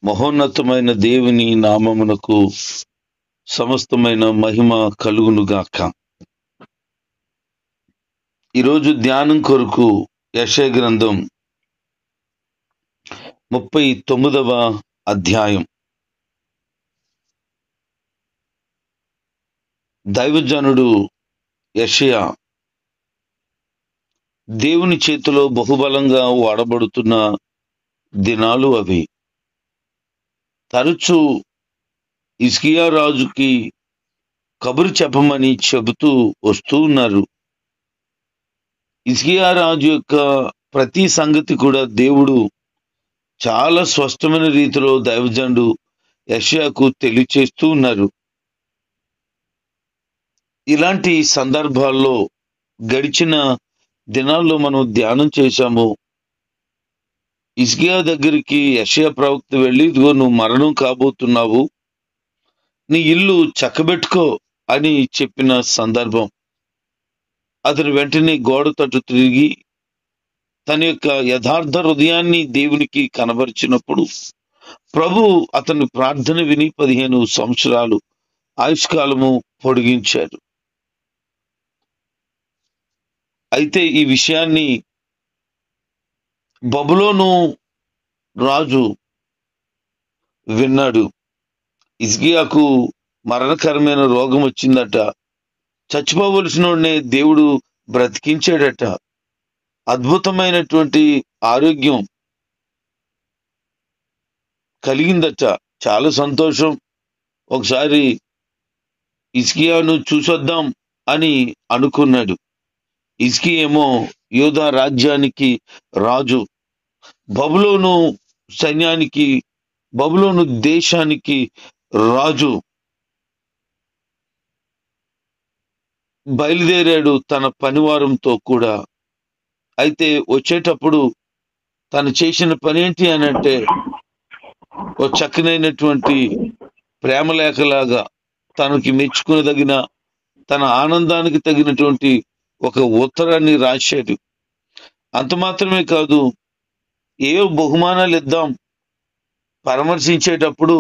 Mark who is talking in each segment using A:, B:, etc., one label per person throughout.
A: మహోన్నతమైన దేవుని నామమునకు సమస్తమైన మహిమ కలుగునుగాక. ఈరోజు ధ్యానం కొరకు యెషయా గ్రంథం 39వ అధ్యాయం. దైవజనుడు యెషయా దేవుని చేతిలో బహుబలంగా వాడబడుతున్న దినాలు అవి. తరచూ హిజ్కియా రాజుకి కబురు చెప్పమని చెబుతూ వస్తూ ఉన్నారు. హిజ్కియా రాజు యొక్క ప్రతి సంగతి కూడా దేవుడు చాలా స్పష్టమైన రీతిలో దైవజనుడు యెషయాకు తెలియచేస్తూ ఉన్నారు. ఇలాంటి సందర్భాల్లో గడిచిన దినాల్లో మనం ధ్యానం చేశాము. హిజ్కియా దగ్గరికి యెషయా ప్రవక్త వెళ్ళి, ఇదిగో నువ్వు మరణం కాబోతున్నావు, నీ ఇల్లు చక్కబెట్టుకో అని చెప్పిన సందర్భం. అతను వెంటనే గోడ తట్టు తిరిగి తన యొక్క యథార్థ హృదయాన్ని దేవునికి కనబరిచినప్పుడు ప్రభు అతని ప్రార్థన విని 15 సంవత్సరాలు ఆయుష్కాలము పొడిగించాడు. అయితే ఈ విషయాన్ని బబులోను రాజు విన్నాడు. హిజ్కియాకు మరణకరమైన రోగం వచ్చిందట. చచ్చిపోవలసినోడ్నే దేవుడు బ్రతికించాడట. అద్భుతమైనటువంటి ఆరోగ్యం కలిగిందట. చాలా సంతోషం. ఒకసారి హిజ్కియాను చూసొద్దాం అని అనుకున్నాడు. హిజ్కియా ఏమో యూదా రాజ్యానికి రాజు, బబులోను సైన్యానికి, బబులోను దేశానికి రాజు. బయలుదేరాడు తన పనివారంతో కూడా. అయితే వచ్చేటప్పుడు తను చేసిన పని ఏంటి అని అంటే, ఓ చక్కనైనటువంటి ప్రేమలేఖలాగా తనకి మెచ్చుకునదగిన, తన ఆనందానికి తగినటువంటి ఒక ఉత్తరాన్ని రాశాడు. అంత మాత్రమే కాదు, ఏ బహుమానాలు ఇద్దాం, పరామర్శించేటప్పుడు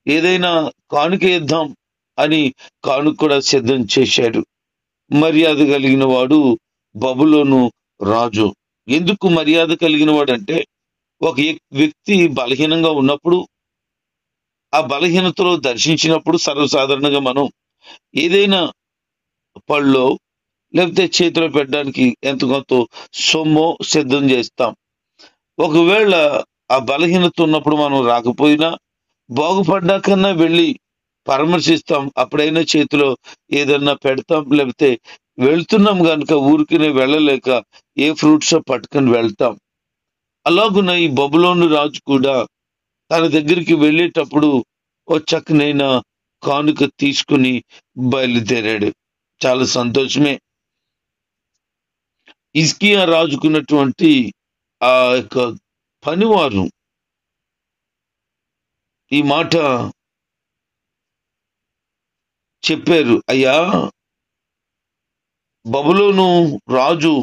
A: ఏదైనా కానుక ఇద్దాం అని కానుక కూడా సిద్ధం చేశాడు. మర్యాద కలిగిన వాడు బబులోను రాజు. ఎందుకు మర్యాద కలిగిన వాడు అంటే, ఒక వ్యక్తి బలహీనంగా ఉన్నప్పుడు, ఆ బలహీనతలో దర్శించినప్పుడు సర్వసాధారణంగా మనం ఏదైనా పళ్ళో లేకపోతే చేతిలో పెట్టడానికి ఎంత కొంత సొమ్మో సిద్ధం చేస్తాం. ఒకవేళ ఆ బలహీనత ఉన్నప్పుడు మనం రాకపోయినా బాగుపడ్డాకన్నా వెళ్ళి పరామర్శిస్తాం. అప్పుడైనా చేతిలో ఏదన్నా పెడతాం. లేకపోతే వెళ్తున్నాం కనుక ఊరికినే వెళ్ళలేక ఏ ఫ్రూట్సో పట్టుకొని వెళ్తాం. అలాగున్న ఈ బబులోను రాజు కూడా తన దగ్గరికి వెళ్ళేటప్పుడు ఓ చక్కనైన కానుక తీసుకుని బయలుదేరాడు. చాలా సంతోషమే. హిజ్కియా రాజుకున్నటువంటి ఆ యొక్క పనివారు ఈ మాట చెప్పారు, అయ్యా, బబులోను రాజు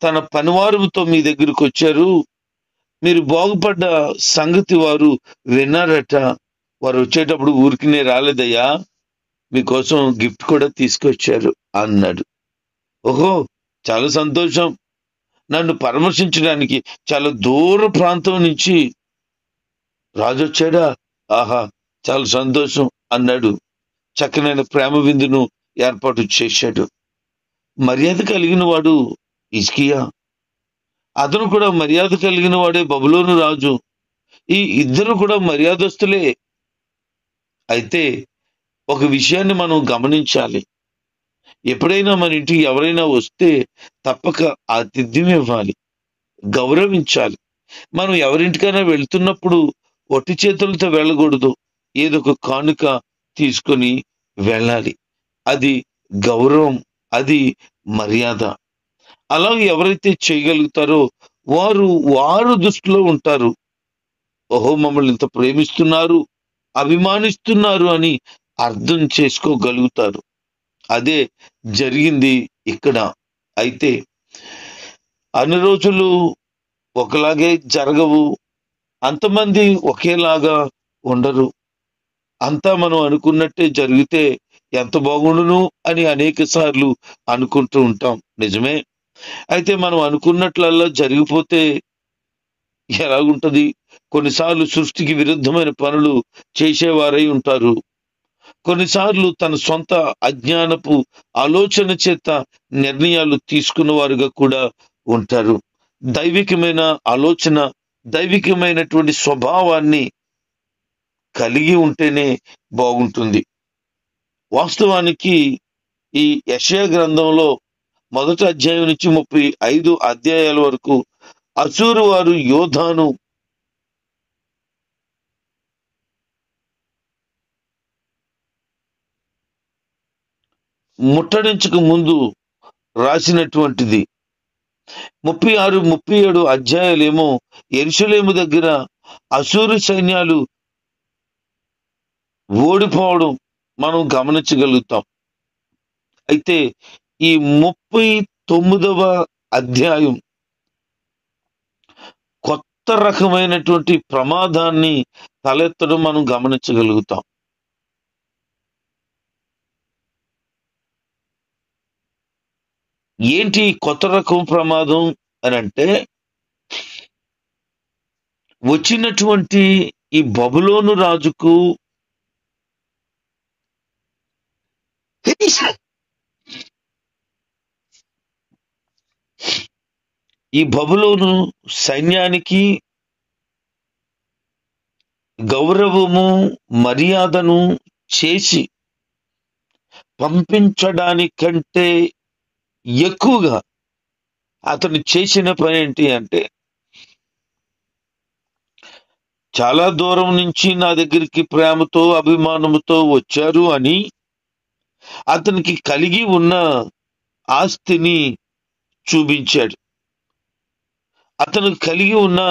A: తన పనివారుతో మీ దగ్గరికి వచ్చారు, మీరు బాగుపడ్డ సంగతి వారు విన్నారట. వారు వచ్చేటప్పుడు ఊరికినే రాలేదయ్యా, మీకోసం గిఫ్ట్ కూడా తీసుకొచ్చారు అన్నాడు. ఓహో, చాలా సంతోషం. నన్ను పరామర్శించడానికి చాలా దూర ప్రాంతం నుంచి రాజు వచ్చాడా? ఆహా, చాలా సంతోషం అన్నాడు. చక్కనైన ప్రేమ విందును ఏర్పాటు చేశాడు. మర్యాద కలిగిన వాడు హిజ్కియా, అతను కూడా మర్యాద కలిగిన వాడే బబులోను రాజు. ఈ ఇద్దరు కూడా మర్యాదస్తులే. అయితే ఒక విషయాన్ని మనం గమనించాలి. ఎప్పుడైనా మన ఇంటికి ఎవరైనా వస్తే తప్పక ఆతిథ్యం ఇవ్వాలి, గౌరవించాలి. మనం ఎవరింటికైనా వెళ్తున్నప్పుడు ఒట్టి చేతులతో వెళ్ళకూడదు. ఏదో ఒక కానుక తీసుకొని వెళ్ళాలి. అది గౌరవం, అది మర్యాద. అలాగే ఎవరైతే చేయగలుగుతారో వారు దృష్టిలో ఉంటారు. ఓహో, మమ్మల్ని ఇంత ప్రేమిస్తున్నారు, అభిమానిస్తున్నారు అని అర్థం చేసుకోగలుగుతారు. అదే జరిగింది ఇక్కడ. అయితే అన్ని రోజులు ఒకలాగే జరగవు, అంతమంది ఒకేలాగా ఉండరు. అంతా మనం అనుకున్నట్టే జరిగితే ఎంత బాగుండును అని అనేక సార్లు అనుకుంటూ ఉంటాం. నిజమే. అయితే మనం అనుకున్నట్లల్లా జరిగిపోతే ఎలాగుంటది? కొన్నిసార్లు సృష్టికి విరుద్ధమైన పనులు చేసేవారై ఉంటారు. కొన్నిసార్లు తన సొంత అజ్ఞానపు ఆలోచన చేత నిర్ణయాలు తీసుకున్నవారుగా కూడా ఉంటారు. దైవికమైన ఆలోచన, దైవికమైనటువంటి స్వభావాన్ని కలిగి ఉంటేనే బాగుంటుంది. వాస్తవానికి ఈ యెషయా గ్రంథంలో మొదటి అధ్యాయం నుంచి 35 అధ్యాయాల వరకు అసూరు వారు యోధాను ముట్టడించక ముందు రాసినటువంటిది. 36, 37 అధ్యాయాలేమో యెరూషలేము దగ్గర అసూరు సైన్యాలు ఓడిపోవడం మనం గమనించగలుగుతాం. అయితే ఈ 39వ అధ్యాయం కొత్త రకమైనటువంటి ప్రమాదాన్ని తలెత్తడం మనం గమనించగలుగుతాం. ఏంటి కొత్త రకం ప్రమాదం అని అంటే, వచ్చినటువంటి ఈ బబులోను రాజుకు ఈ బబులోను సైన్యానికి గౌరవము, మర్యాదను చేసి పంపించడానికంటే ఎక్కువగా అతను చేసిన పని ఏంటి అంటే, చాలా దూరం నుంచి నా దగ్గరికి ప్రేమతో, అభిమానముతో వచ్చారు అని అతనికి కలిగి ఉన్న ఆస్తిని చూపించాడు. అతను కలిగి ఉన్న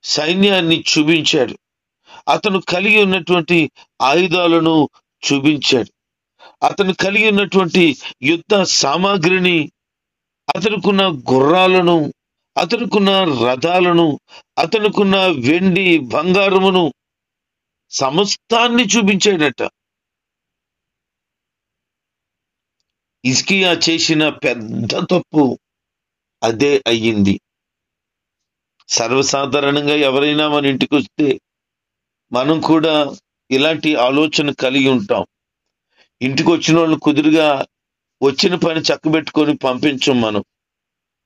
A: సైన్యాన్ని చూపించాడు. అతను కలిగి ఉన్నటువంటి ఆయుధాలను చూపించాడు. అతను కలిగి ఉన్నటువంటి యుద్ధ సామాగ్రిని, అతనుకున్న గుర్రాలను, అతనుకున్న రథాలను, అతనుకున్న వెండి బంగారమును సమస్తాన్ని చూపించాడట. హిజ్కియా చేసిన పెద్ద తప్పు అదే అయ్యింది. సర్వసాధారణంగా ఎవరైనా మన ఇంటికి వస్తే మనం కూడా ఇలాంటి ఆలోచన కలిగి ఉంటాం. ఇంటికి వచ్చిన వాళ్ళు కుదురుగా వచ్చిన పని చక్కబెట్టుకొని పంపించం. మనం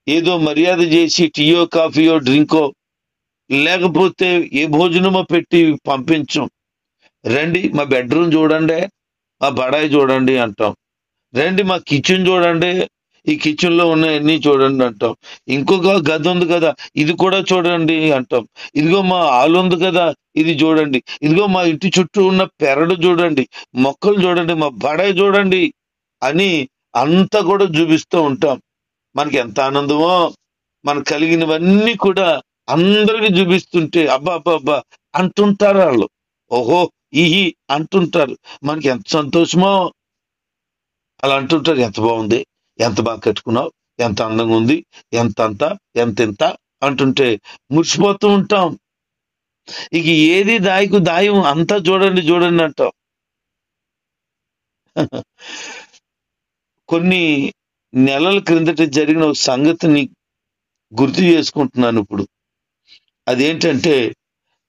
A: ఏదో మర్యాద చేసి టీయో, కాఫీయో, డ్రింకో, లేకపోతే ఏ భోజనమో పెట్టి పంపించం. రండి మా బెడ్రూమ్ చూడండి, మా బడాయి చూడండి అంటాం. రండి మా కిచెన్ చూడండి, ఈ కిచెన్ లో ఉన్న అన్ని చూడండి అంటాం. ఇంకొక గది ఉంది కదా, ఇది కూడా చూడండి అంటాం. ఇదిగో మా హాల్ ఉంది కదా, ఇది చూడండి. ఇదిగో మా ఇంటి చుట్టూ ఉన్న పెరడు చూడండి, మొక్కలు చూడండి, మా బడాయి చూడండి అని అంతా కూడా చూపిస్తూ ఉంటాం. మనకి ఎంత ఆనందమో, మనకు కలిగినవన్నీ కూడా అందరికి చూపిస్తుంటే అబ్బా అబ్బా అబ్బా అంటుంటారు వాళ్ళు. ఓహో ఈ అంటుంటారు. మనకి ఎంత సంతోషమో అలా అంటుంటారు. ఎంత బాగుంది, ఎంత బాగా కట్టుకున్నావు, ఎంత అందంగా ఉంది, ఎంత ఇంత అంటుంటే మురిసిపోతూ ఉంటాం. ఇక ఏది దాయం అంతా చూడండి చూడండి అంటాం. కొన్ని నెలల క్రిందట జరిగిన ఒక సంగతిని గుర్తు చేసుకుంటున్నాను ఇప్పుడు. అదేంటంటే,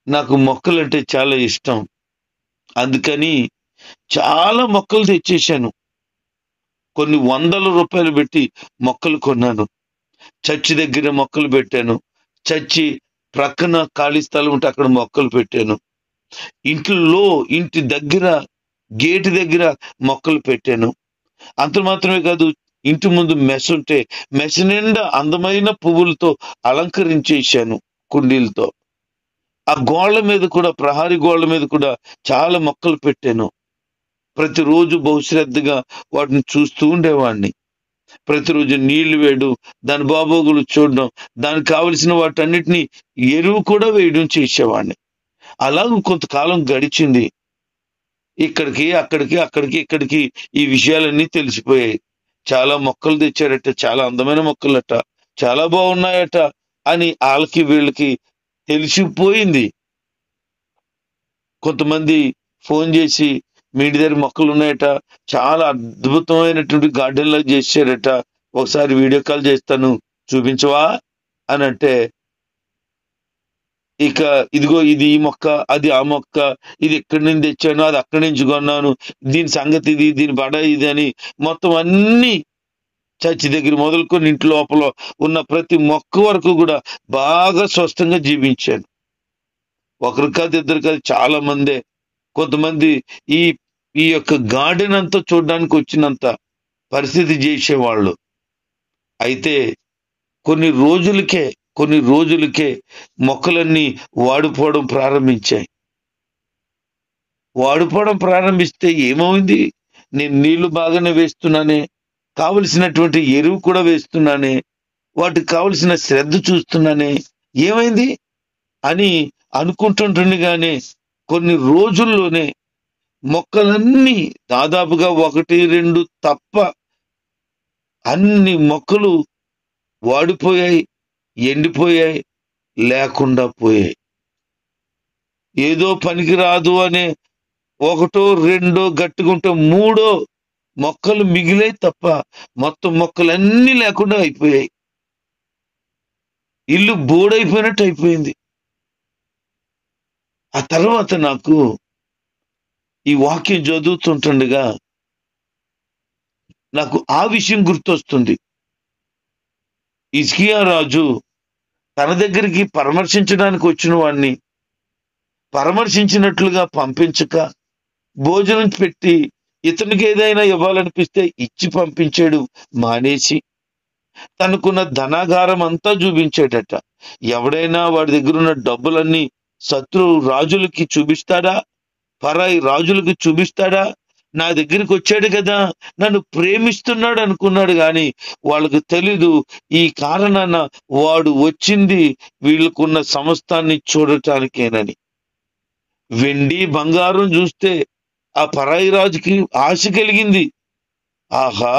A: నాకు మొక్కలంటే చాలా ఇష్టం. అందుకని చాలా మొక్కలు తెచ్చేసాను. కొన్ని వందల రూపాయలు పెట్టి మొక్కలు కొన్నాను. చర్చి దగ్గర మొక్కలు పెట్టాను. చర్చి ప్రక్కన ఖాళీ స్థలం ఉంటే అక్కడ మొక్కలు పెట్టాను. ఇంటి దగ్గర గేటు దగ్గర మొక్కలు పెట్టాను. అంత మాత్రమే కాదు, ఇంటి ముందు మెస్ ఉంటే మెస్ నిండా అందమైన పువ్వులతో అలంకరించేశాను కుండీలతో. ఆ గోళ్ల మీద కూడా, ప్రహారీ గోళ్ల మీద కూడా చాలా మొక్కలు పెట్టాను. ప్రతిరోజు బహుశ్రద్ధగా వాటిని చూస్తూ ఉండేవాడిని. ప్రతిరోజు నీళ్లు వేయడం, దాని బాబోగులు చూడడం, దానికి కావలసిన వాటన్నిటిని ఎరువు కూడా వేయడం చేసేవాడిని. అలాగ కొంతకాలం గడిచింది. ఇక్కడికి ఇక్కడికి ఈ విషయాలన్నీ తెలిసిపోయాయి. చాలా మొక్కలు తెచ్చారట, చాలా అందమైన మొక్కలట, చాలా బాగున్నాయట అని వాళ్ళకి వీళ్ళకి తెలిసిపోయింది. కొంతమంది ఫోన్ చేసి మీ ఇంటి దగ్గర మొక్కలు ఉన్నాయట, చాలా అద్భుతమైనటువంటి గార్డెన్ లా చేశారట, ఒకసారి వీడియో కాల్ చేస్తాను చూపించవా అని అంటే, ఇక ఇదిగో ఇది ఈ మొక్క, అది ఆ మొక్క, ఇది ఎక్కడి నుంచి తెచ్చాను, అది అక్కడి నుంచి కొన్నాను, దీని సంగతి ఇది, దీని బడ ఇది అని మొత్తం అన్ని చర్చి దగ్గర మొదలుకొని ఇంటి లోపల ఉన్న ప్రతి మొక్క వరకు కూడా బాగా స్పష్టంగా జీవించాను. ఒకరు కాదు, ఇద్దరు కాదు, చాలా మందే. కొంతమంది ఈ ఈ యొక్క గార్డెన్ అంతా చూడడానికి వచ్చినంత పరిస్థితి చేసేవాళ్ళు. అయితే కొన్ని రోజులకే మొక్కలన్నీ వాడిపోవడం ప్రారంభిస్తే ఏమైంది? నేను నీళ్లు బాగానే వేస్తున్నానే, కావలసినటువంటి ఎరువు కూడా వేస్తున్నానే, వాటికి కావలసిన శ్రద్ధ చూస్తున్నానే, ఏమైంది అని అనుకుంటుండగానే కొన్ని రోజుల్లోనే మొక్కలన్నీ దాదాపుగా 1, 2 తప్ప అన్ని మొక్కలు వాడిపోయాయి, ఎండిపోయాయి, లేకుండా పోయాయి. ఏదో పనికి రాదు అనే 1, 2 గట్టుకుంటే 3 మొక్కలు మిగిలాయి తప్ప మొత్తం మొక్కలన్నీ లేకుండా అయిపోయాయి. ఇల్లు బోడైపోయినట్టు అయిపోయింది. ఆ తర్వాత నాకు ఈ వాక్యం చదువుతుంటుండగా నాకు ఆ విషయం గుర్తొస్తుంది. హిజ్కియా రాజు తన దగ్గరికి పరామర్శించడానికి వచ్చిన వాడిని పరామర్శించినట్లుగా పంపించక, భోజనం పెట్టి ఇతనికి ఏదైనా ఇవ్వాలనిపిస్తే ఇచ్చి పంపించాడు మానేసి, తనకున్న ధనాగారం అంతా చూపించాడట. ఎవడైనా వాడి దగ్గర ఉన్న డబ్బులన్నీ శత్రు రాజులకి చూపిస్తాడా, పరాయి రాజులకు చూపిస్తాడా? నా దగ్గరికి వచ్చాడు కదా, నన్ను ప్రేమిస్తున్నాడు అనుకున్నాడు. కానీ వాళ్ళకు తెలీదు, ఈ కారణాన వాడు వచ్చింది వీళ్ళకున్న సమస్తాన్ని చూడటానికేనని. వెండి బంగారం చూస్తే ఆ పరాయి రాజుకి ఆశ కలిగింది. ఆహా,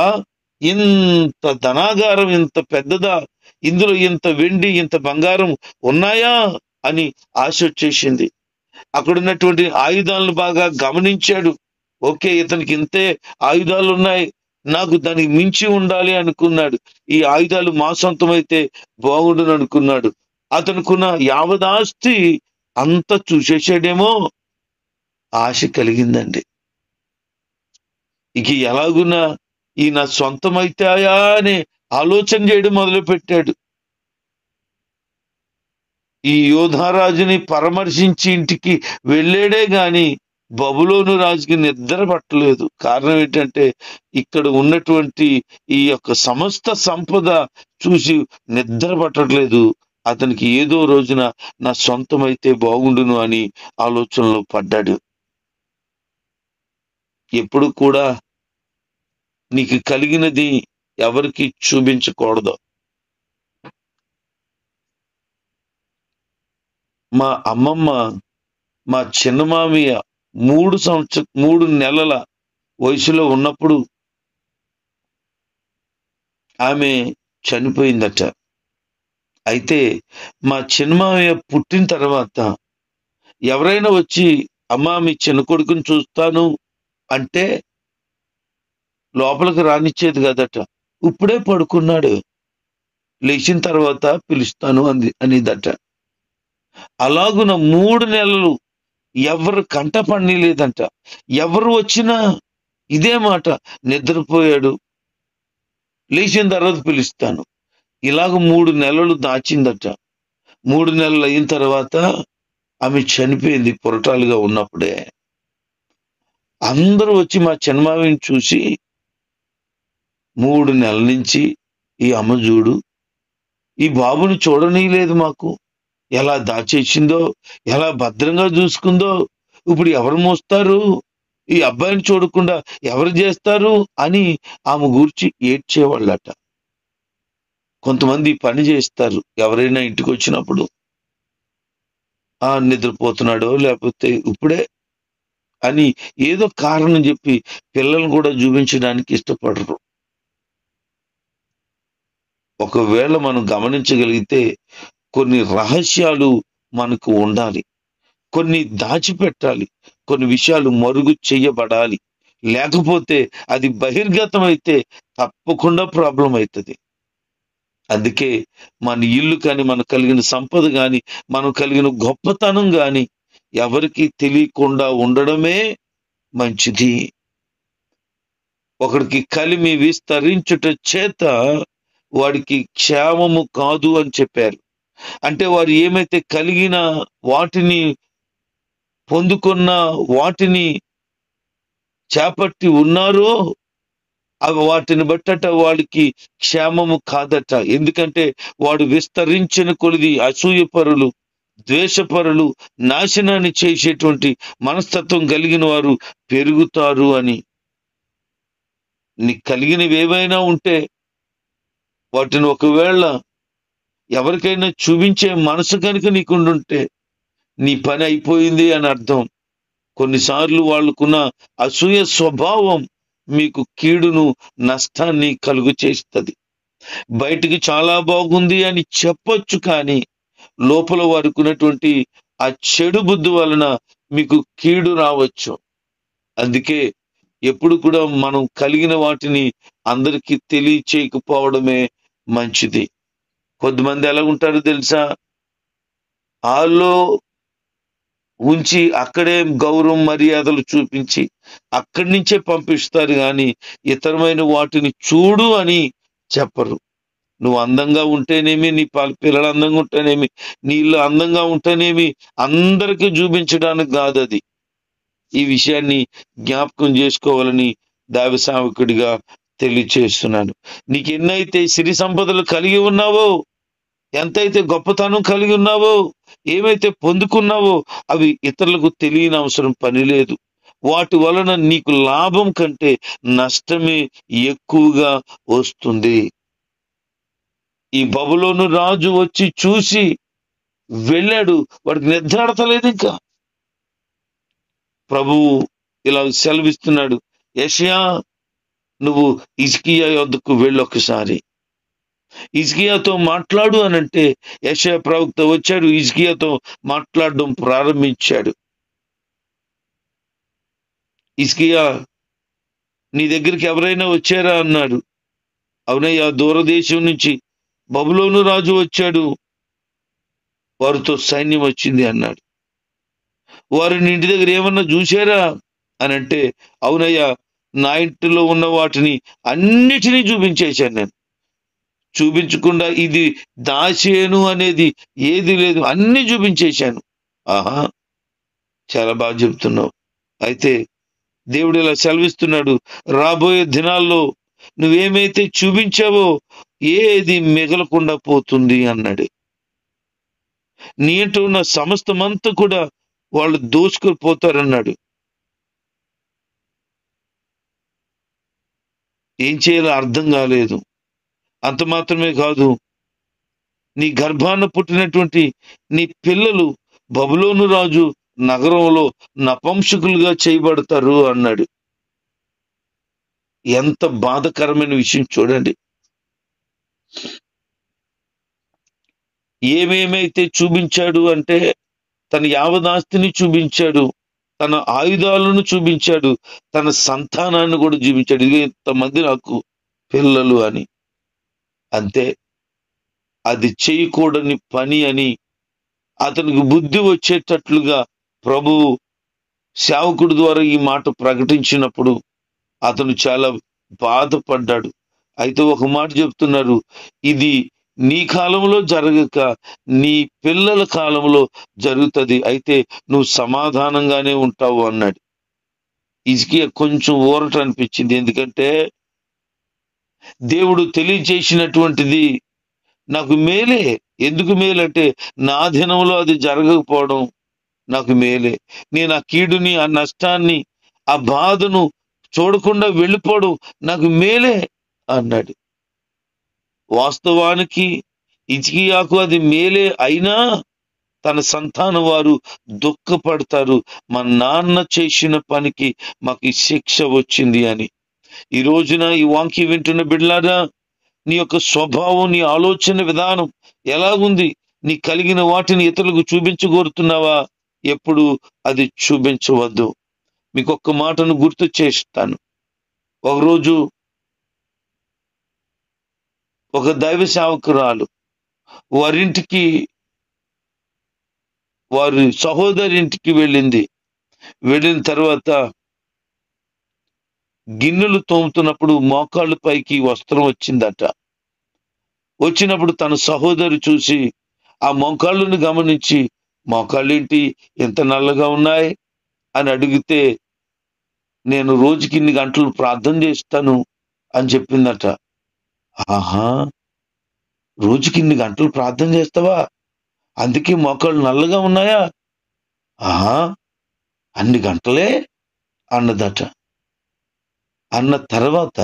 A: ఇంత ధనాగారం, ఇంత పెద్దదా, ఇందులో ఇంత వెండి ఇంత బంగారం ఉన్నాయా అని ఆశ వచ్చేసింది. అక్కడున్నటువంటి ఆయుధాలను బాగా గమనించాడు. ఓకే, ఇతనికి ఇంతే ఆయుధాలు ఉన్నాయి, నాకు దానికి మించి ఉండాలి అనుకున్నాడు. ఈ ఆయుధాలు మా సొంతమైతే బాగుండును అనుకున్నాడు. అతనుకున్న యావదాస్తి అంత చూసేసాడేమో, ఆశ కలిగిందండి. ఇక ఎలాగున్నా ఈ నా సొంతమైతాయా అనే ఆలోచన చేయడం మొదలు పెట్టాడు. ఈ యోధారాజుని పరామర్శించి ఇంటికి వెళ్ళాడే గాని బబులోను రాజుకి నిద్ర పట్టలేదు. కారణం ఏంటంటే ఇక్కడ ఉన్నటువంటి ఈ యొక్క సమస్త సంపద చూసి నిద్ర పట్టట్లేదు. అతనికి ఏదో రోజున నా సొంతమైతే బాగుండును అని ఆలోచనలో పడ్డాడు. ఎప్పుడు కూడా నీకు కలిగినది ఎవరికి చూపించకూడదు. మా అమ్మమ్మ, మా చిన్నమామయ్య 3 నెలల వయసులో ఉన్నప్పుడు ఆమె చనిపోయిందట. అయితే మా చిన్నమామయ్య పుట్టిన తర్వాత ఎవరైనా వచ్చి అమ్మా మీ చిన్న కొడుకుని చూస్తాను అంటే లోపలికి రానిచ్చేది కదట. ఇప్పుడే పడుకున్నాడు, లేచిన తర్వాత పిలుస్తాను అనేదట. అలాగున 3 నెలలు ఎవరు కంట పడలేదంట. ఎవరు వచ్చినా ఇదే మాట, నిద్రపోయాడు, లేచిన తర్వాత పిలుస్తాను. ఇలాగ 3 నెలలు దాచిందట. 3 నెలలు అయిన తర్వాత ఆమె చనిపోయింది పొరటాలుగా ఉన్నప్పుడే. అందరూ వచ్చి మా చిన్నమావిని చూసి 3 నెలల నుంచి ఈ అమ్మ చూడు, ఈ బాబుని చూడనీయలేదు, మాకు ఎలా దాచేసిందో, ఎలా భద్రంగా చూసుకుందో, ఇప్పుడు ఎవరు మోస్తారు, ఈ అబ్బాయిని చూడకుండా ఎవరు చేస్తారు అని ఆమె గురించి ఏడ్చేవాళ్ళట. కొంతమంది పని చేస్తారు, ఎవరైనా ఇంటికి వచ్చినప్పుడు నిద్రపోతున్నాడో లేకపోతే ఇప్పుడే అని ఏదో కారణం చెప్పి పిల్లల్ని కూడా చూపించడానికి ఇష్టపడరు. ఒకవేళ మనం గమనించగలిగితే కొన్ని రహస్యాలు మనకు ఉండాలి. కొన్ని దాచిపెట్టాలి, కొన్ని విషయాలు మరుగు చెయ్యబడాలి. లేకపోతే అది బహిర్గతం అయితే తప్పకుండా ప్రాబ్లం అవుతుంది. అందుకే మన ఇల్లు కానీ, మనకు కలిగిన సంపద కానీ, మనం కలిగిన గొప్పతనం కానీ ఎవరికి తెలియకుండా ఉండడమే మంచిది. ఒకడికి కలిమి విస్తరించుట చేత వాడికి క్షేమము కాదు అని చెప్పారు. అంటే వారు ఏమైతే కలిగిన వాటిని పొందుకున్న వాటిని చేపట్టి ఉన్నారో అవి వాటిని బట్టట వాడికి క్షేమము కాదట. ఎందుకంటే వాడు విస్తరించిన కొలిది అసూయపరులు, ద్వేషపరులు, నాశనాన్ని చేసేటువంటి మనస్తత్వం కలిగిన వారు పెరుగుతారు అని. నీకు కలిగినవి ఏవైనా ఉంటే వాటిని ఒకవేళ ఎవరికైనా చూపించే మనసు కనుక నీకుండుంటే నీ పని అయిపోయింది అని అర్థం. కొన్నిసార్లు వాళ్ళకున్న అసూయ స్వభావం మీకు కీడును, నష్టాన్ని కలుగు చేస్తుంది. బయటికి చాలా బాగుంది అని చెప్పొచ్చు, కానీ లోపల వారికి ఉన్నటువంటి ఆ చెడు బుద్ధి వలన మీకు కీడు రావచ్చు. అందుకే ఎప్పుడు కూడా మనం కలిగిన వాటిని అందరికీ తెలియచేయకపోవడమే మంచిది. కొంతమంది ఎలా ఉంటారో తెలుసా? వాళ్ళు ఉంచి అక్కడే గౌరవం మర్యాదలు చూపించి అక్కడి నుంచే పంపిస్తారు, కానీ ఇతరమైన వాటిని చూడు అని చెప్పరు. నువ్వు అందంగా ఉంటేనేమి, నీ పిల్లలు అందంగా ఉంటేనేమి, నీ ఇల్లు అందంగా ఉంటేనేమి అందరికీ చూపించడానికి కాదు అది. ఈ విషయాన్ని జ్ఞాపకం చేసుకోవాలని దైవ సేవకుడిగా తెలియచేస్తున్నాను. నీకు ఎన్నైతే సిరి సంపదలు కలిగి ఉన్నావో, ఎంతైతే గొప్పతనం కలిగి ఉన్నావో, ఏమైతే పొందుకున్నావో అవి ఇతరులకు తెలియని అవసరం పని లేదు. వాటి వలన నీకు లాభం కంటే నష్టమే ఎక్కువగా వస్తుంది. ఈ బబులోను రాజు వచ్చి చూసి వెళ్ళాడు, వాడికి నిద్రాడతలేదు. ఇంకా ప్రభువు ఇలా సెలవిస్తున్నాడు, యెషయా నువ్వు హిజ్కియా యొద్దకు వెళ్ళొకసారి, హిజ్కియాతో మాట్లాడు అనంటే యెషయా ప్రవక్త వచ్చాడు, హిజ్కియాతో మాట్లాడడం ప్రారంభించాడు. హిజ్కియా, నీ దగ్గరికి ఎవరైనా వచ్చారా అన్నాడు. అవునయ్యా, దూరదేశం నుంచి బబులోను రాజు వచ్చాడు, వారితో సైన్యం వచ్చింది అన్నాడు. వారిని ఇంటి దగ్గర ఏమన్నా చూశారా అనంటే, అవునయ్యా, నా ఇంటిలో ఉన్న వాటిని అన్నిటినీ చూపించేశాను. నేను చూపించకుండా ఇది దాచేను అనేది ఏది లేదు, అన్ని చూపించేశాను. ఆహా, చాలా బాగా చెప్తున్నావు. అయితే దేవుడు ఇలా సెలవిస్తున్నాడు, రాబోయే దినాల్లో నువ్వేమైతే చూపించావో ఏది మిగలకుండా పోతుంది అన్నాడు. నీ ఇంట ఉన్న సమస్తమంతా కూడా వాళ్ళు దోచుకొని పోతారన్నాడు. ఏం చేయాలో అర్థం కాలేదు. అంత మాత్రమే కాదు, నీ గర్భాన పుట్టినటువంటి నీ పిల్లలు బబులోను రాజు నగరంలో నపుంసకులుగా చేయబడతారు అన్నాడు. ఎంత బాధకరమైన విషయం చూడండి. ఏమేమైతే చూపించాడు అంటే, తన యావదాస్తిని చూపించాడు, తన ఆయుధాలను చూపించాడు, తన సంతానాన్ని కూడా చూపించాడు. ఇది ఇంతమంది నాకు పిల్లలు అని. అంతే, అది చేయకూడని పని అని అతనికి బుద్ధి వచ్చేటట్లుగా ప్రభువు సేవకుడి ద్వారా ఈ మాట ప్రకటించినప్పుడు అతను చాలా బాధపడ్డాడు. అయితే ఒక మాట చెప్తున్నారు, ఇది నీ కాలంలో జరగక నీ పిల్లల కాలంలో జరుగుతుంది, అయితే నువ్వు సమాధానంగానే ఉంటావు అన్నాడు. హిజ్కియా కొంచెం ఊరట అనిపించింది. ఎందుకంటే దేవుడు తెలియచేసినటువంటిది నాకు మేలే. ఎందుకు మేలంటే, నా దినంలో అది జరగకపోవడం నాకు మేలే. నేను ఆ కీడుని, ఆ నష్టాన్ని, ఆ బాధను చూడకుండా వెళ్ళిపోవడం నాకు మేలే అన్నాడు. వాస్తవానికి హిజ్కియాకు అది మేలే అయినా తన సంతానం వారు దుఃఖపడతారు, మా నాన్న చేసిన పనికి మాకు శిక్ష వచ్చింది అని. ఈ రోజున ఈ వాక్యం వింటున్న బిడ్డలారా, నీ యొక్క స్వభావం, నీ ఆలోచన విధానం ఎలాగుంది? నీ కలిగిన వాటిని ఇతరులకు చూపించగోరుతున్నావా? ఎప్పుడు అది చూపించవద్దు. మీకు ఒక్క మాటను గుర్తు చేస్తాను. ఒకరోజు ఒక దైవ సేవకురాలు వారి సహోదరి ఇంటికి వెళ్ళింది. వెళ్ళిన తర్వాత గిన్నెలు తోముతున్నప్పుడు మోకాళ్ళ పైకి వస్త్రం వచ్చిందట. వచ్చినప్పుడు తన సహోదరి చూసి ఆ మోకాళ్ళను గమనించి, మోకాళ్ళేంటి ఎంత నల్లగా ఉన్నాయి అని అడిగితే, నేను రోజుకి ఇన్ని గంటలు ప్రార్థన చేస్తాను అని చెప్పిందట. ఆహా, రోజుకి ఇన్ని గంటలు ప్రార్థన చేస్తావా? అందుకే మోకాళ్ళు నల్లగా ఉన్నాయా? ఆహా, అన్ని గంటలే అన్నదట. అన్న తర్వాత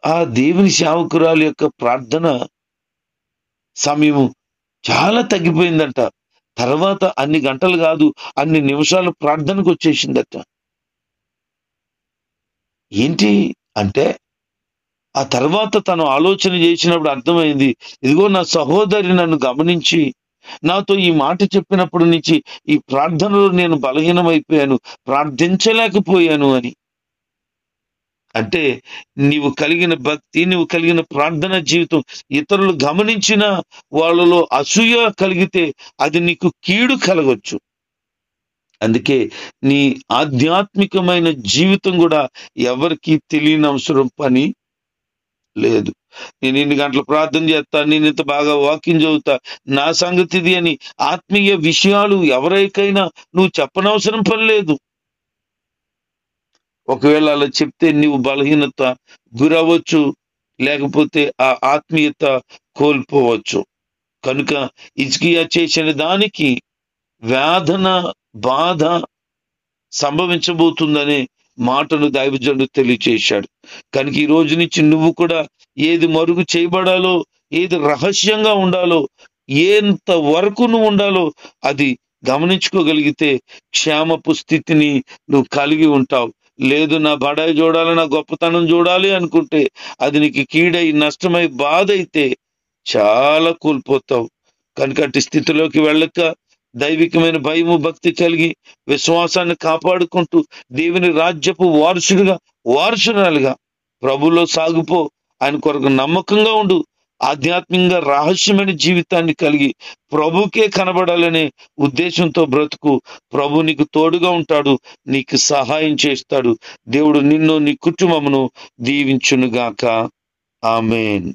A: ఆ దేవుని సేవకురాలు యొక్క ప్రార్థన సమయం చాలా తగ్గిపోయిందట. తర్వాత అన్ని గంటలు కాదు, అన్ని నిమిషాలు ప్రార్థనకు వచ్చేసిందట. ఏంటి అంటే, ఆ తర్వాత తను ఆలోచన చేసినప్పుడు అర్థమైంది, ఇదిగో నా సహోదరి నన్ను గమనించి నాతో ఈ మాట చెప్పినప్పటి నుంచి ఈ ప్రార్థనలో నేను బలహీనమైపోయాను, ప్రార్థించలేకపోయాను అని. అంటే నీవు కలిగిన భక్తి, నీవు కలిగిన ప్రార్థన జీవితం ఇతరులు గమనించిన వాళ్ళలో అసూయ కలిగితే అది నీకు కీడు కలగొచ్చు. అందుకే నీ ఆధ్యాత్మికమైన జీవితం కూడా ఎవరికి తెలియని అవసరం పని లేదు. నేను ఇన్ని గంటలు ప్రార్థన చేస్తా, నేను ఇంత బాగా వాక్యం చదువుతా, నా సంగతి ఇది అని ఆత్మీయ విషయాలు ఎవరికైనా నువ్వు చెప్పనవసరం పని లేదు. ఒకవేళ అలా చెప్తే నీవు బలహీనత గురవచ్చు, లేకపోతే ఆ ఆత్మీయత కోల్పోవచ్చు. కనుక హిజ్కియా చేసిన దానికి వేదన, బాధ సంభవించబోతుందనే మాటను దైవజనుడు తెలియచేశాడు. కనుక ఈ రోజు నుంచి నువ్వు కూడా ఏది మరుగు చేయబడాలో, ఏది రహస్యంగా ఉండాలో, ఎంత వరకు నువ్వు ఉండాలో అది గమనించుకోగలిగితే క్షేమపు స్థితిని నువ్వు కలిగి ఉంటావు. లేదు నా బడాయి చూడాలి, నా గొప్పతనం చూడాలి అనుకుంటే అది నీకు కీడై, నష్టమై, బాధ అయితే చాలా కోల్పోతావు. కనుక అట్టి స్థితిలోకి వెళ్ళక దైవికమైన భయము, భక్తి కలిగి విశ్వాసాన్ని కాపాడుకుంటూ దేవుని రాజ్యపు వారసురాలుగా ప్రభులో సాగిపో. ఆయన కొరకు నమ్మకంగా ఉండు. ఆధ్యాత్మికంగా రహస్యమైన జీవితాన్ని కలిగి ప్రభుకే కనబడాలనే ఉద్దేశంతో బ్రతుకు. ప్రభు నీకు తోడుగా ఉంటాడు, నీకు సహాయం చేస్తాడు. దేవుడు నిన్ను, నీ కుటుంబమును దీవించునుగాక. ఆమేన్.